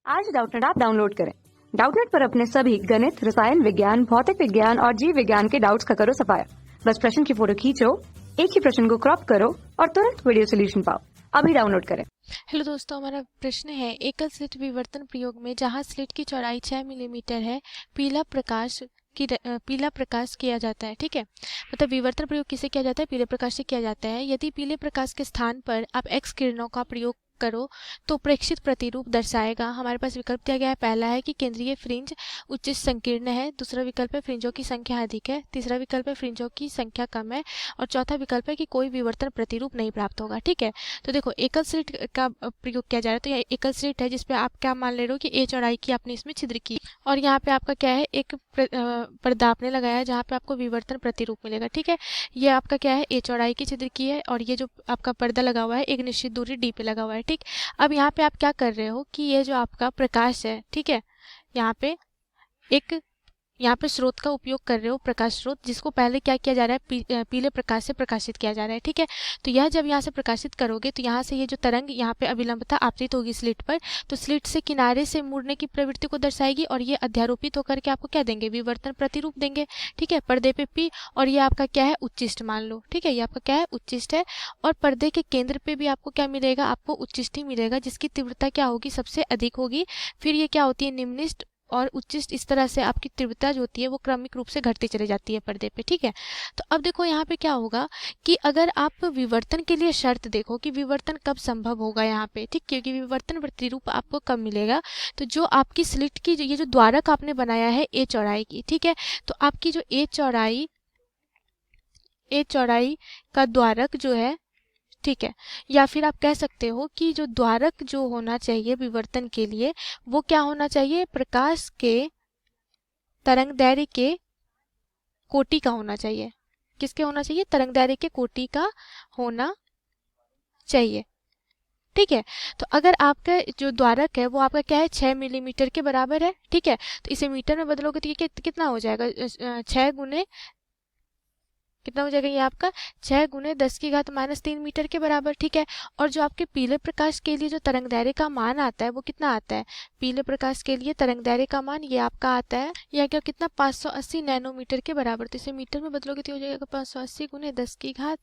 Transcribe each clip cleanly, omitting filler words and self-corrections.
आज Doubtnut app download करें। Doubtnut पर अपने सभी गणित, रसायन विज्ञान, भौतिक विज्ञान और जीव विज्ञान के डाउट्स का करो सफाया। बस प्रश्न की फोटो खींचो, एक ही प्रश्न को क्रॉप करो और तुरंत वीडियो सोल्यूशन पाओ। अभी डाउनलोड करें। हेलो दोस्तों, हमारा प्रश्न है एकल स्लिट विवर्तन प्रयोग में जहां स्लिट की चौड़ाई 6 मिलीमीटर है, पीला प्रकाश किया जाता है। ठीक है, मतलब विवर्तन प्रयोग किसे किया जाता है? पीले प्रकाश से किया जाता है। यदि पीले प्रकाश के स्थान पर आप एक्स किरणों का प्रयोग करो तो प्रेक्षित प्रतिरूप दर्शाएगा। हमारे पास विकल्प दिया गया है। पहला है कि केंद्रीय फ्रिंज उच्च संकीर्ण है, दूसरा विकल्प है फ्रिंजों की संख्या अधिक है, तीसरा विकल्प है फ्रिंजों की संख्या कम है और चौथा विकल्प है कि कोई विवर्तन प्रतिरूप नहीं प्राप्त होगा। ठीक है, तो देखो एकल स्लिट का प्रयोग किया जा रहा है, तो यह एकल स्लिट है जिसपे आप क्या मान ले रहे हो कि ए चौड़ाई की आपने इसमें छिद्र की और यहाँ पे आपका क्या है, एक पर्दा आपने लगाया है जहाँ पे आपको विवर्तन प्रतिरूप मिलेगा। ठीक है, ये आपका क्या है, ए चौड़ाई की छिद्र की है और ये जो आपका पर्दा लगा हुआ है एक निश्चित दूरी डी पे लगा हुआ है। ठीक, अब यहाँ पे आप क्या कर रहे हो कि ये जो आपका प्रकाश है, ठीक है, यहाँ पे स्रोत का उपयोग कर रहे हो, प्रकाश स्रोत, जिसको पहले क्या किया जा रहा है, पीले प्रकाश से प्रकाशित किया जा रहा है। ठीक है, तो यह जब यहाँ से प्रकाशित करोगे तो यहाँ से ये जो तरंग यहाँ पे अभिलंबता आपतित होगी स्लिट पर, तो स्लिट से किनारे से मुड़ने की प्रवृत्ति को दर्शाएगी और ये अध्यारोपित होकर के आपको क्या देंगे, विवर्तन प्रतिरूप देंगे। ठीक है, पर्दे पे पी और ये आपका क्या है, उच्चिष्ट मान लो। ठीक है, ये आपका क्या है, उच्चिष्ट है और पर्दे के केंद्र पे भी आपको क्या मिलेगा, आपको उच्चिष्ट ही मिलेगा जिसकी तीव्रता क्या होगी, सबसे अधिक होगी। फिर ये क्या होती है, निम्निष्ट और उच्चिष्ट, इस तरह से आपकी तीव्रता जो होती है वो क्रमिक रूप से घटती चली जाती है पर्दे पे। ठीक है, तो अब देखो यहाँ पे क्या होगा कि अगर आप विवर्तन के लिए शर्त देखो कि विवर्तन कब संभव होगा यहाँ पे, ठीक, क्योंकि विवर्तन प्रतिरूप आपको कब मिलेगा, तो जो आपकी स्लिट की ये जो द्वारक आपने बनाया है ए चौड़ाई की, ठीक है, तो आपकी जो ए चौड़ाई का द्वारक जो है, ठीक है, या फिर आप कह सकते हो कि जो द्वारक जो होना चाहिए विवर्तन के लिए वो क्या होना चाहिए, प्रकाश के तरंगदैर्घ्य के कोटि का होना चाहिए। किसके होना चाहिए, तरंगदैर्घ्य के कोटि का होना चाहिए। ठीक है, तो अगर आपका जो द्वारक है वो आपका क्या है, 6 मिलीमीटर के बराबर है। ठीक है, तो इसे मीटर में बदलोगे तो ये कितना हो जाएगा, 6 गुने कितना हो जाएगा, ये आपका 6 गुने 10 की घात -3 मीटर के बराबर। ठीक है, और जो आपके पीले प्रकाश के लिए जो तरंगदैर्घ्य का मान आता है वो कितना आता है, पीले प्रकाश के लिए तरंगदैर्घ्य का मान ये आपका आता है, यह क्या, कितना, 580 नैनोमीटर के बराबर। तो इसे मीटर में बदलोगे तो हो जाएगा 580 गुने 10 की घात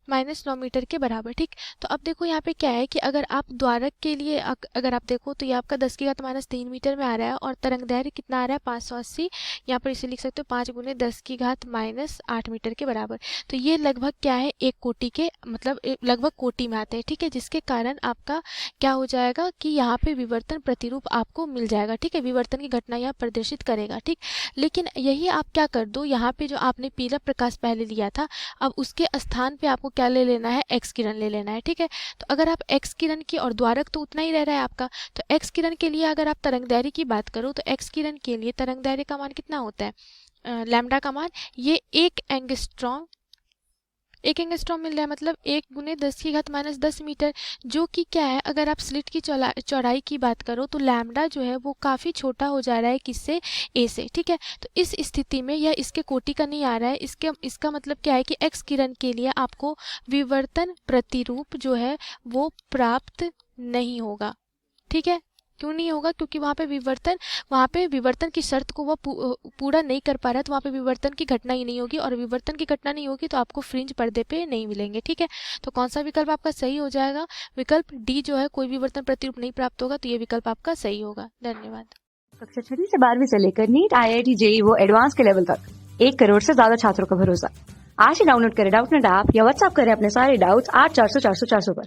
-9 मीटर के बराबर। ठीक, तो अब देखो यहाँ पे क्या है कि अगर आप द्वारक के लिए अगर आप देखो तो ये आपका 10 की घात -3 मीटर में आ रहा है और तरंगदैर्घ्य कितना आ रहा है, 580, यहाँ पर इसे लिख सकते हो 5 गुने 10 की घात -8 मीटर के बराबर। तो ये लगभग क्या है, एक कोटि के, मतलब लगभग कोटि में आते हैं। ठीक है, जिसके कारण आपका क्या हो जाएगा कि यहाँ पे विवर्तन प्रतिरूप आपको मिल जाएगा। ठीक है, विवर्तन की घटना यहाँ प्रदर्शित करेगा। ठीक, लेकिन यही आप क्या कर दो, यहाँ पे जो आपने पीला प्रकाश पहले लिया था, अब उसके स्थान पे आपको क्या ले लेना है, एक्स किरण ले लेना है। ठीक है, तो अगर आप एक्स किरण की, और द्वारक तो उतना ही रह रहा है आपका, तो एक्स किरण के लिए अगर आप तरंगदैर्घ्य की बात करो तो एक्स किरण के लिए तरंगदैर्घ्य का मान कितना होता है, लैम्डा का मान, ये 1 एंगस्ट्रॉम मिल रहा है, मतलब 1 गुने 10 की घात -10 मीटर, जो कि क्या है, अगर आप स्लिट की चौड़ाई की बात करो तो लैम्डा जो है वो काफ़ी छोटा हो जा रहा है, किससे, ए से। ठीक है, तो इस स्थिति में यह इसके कोटि का नहीं आ रहा है, इसका मतलब क्या है कि एक्स किरण के लिए आपको विवर्तन प्रतिरूप जो है वो प्राप्त नहीं होगा। ठीक है, क्यों नहीं होगा, क्योंकि वहाँ पे विवर्तन की शर्त को वो पूरा नहीं कर पा रहा है, तो वहाँ पे विवर्तन की घटना ही नहीं होगी और विवर्तन की घटना नहीं होगी तो आपको फ्रिंज पर्दे पे नहीं मिलेंगे। ठीक है, तो कौन सा विकल्प आपका सही हो जाएगा, विकल्प डी जो है, कोई विवर्तन प्रतिरूप नहीं प्राप्त होगा, तो ये विकल्प आपका सही होगा। धन्यवाद। कक्षा 6 से 12वीं से लेकर नीट, IIT, JEE वो एडवांस के लेवल तक 1 करोड़ से ज्यादा छात्रों का भरोसा। आज ही डाउनलोड करें डाउटनेट ऐप या व्हाट्सएप करें अपने सारे डाउट्स 8400 400 400 पर।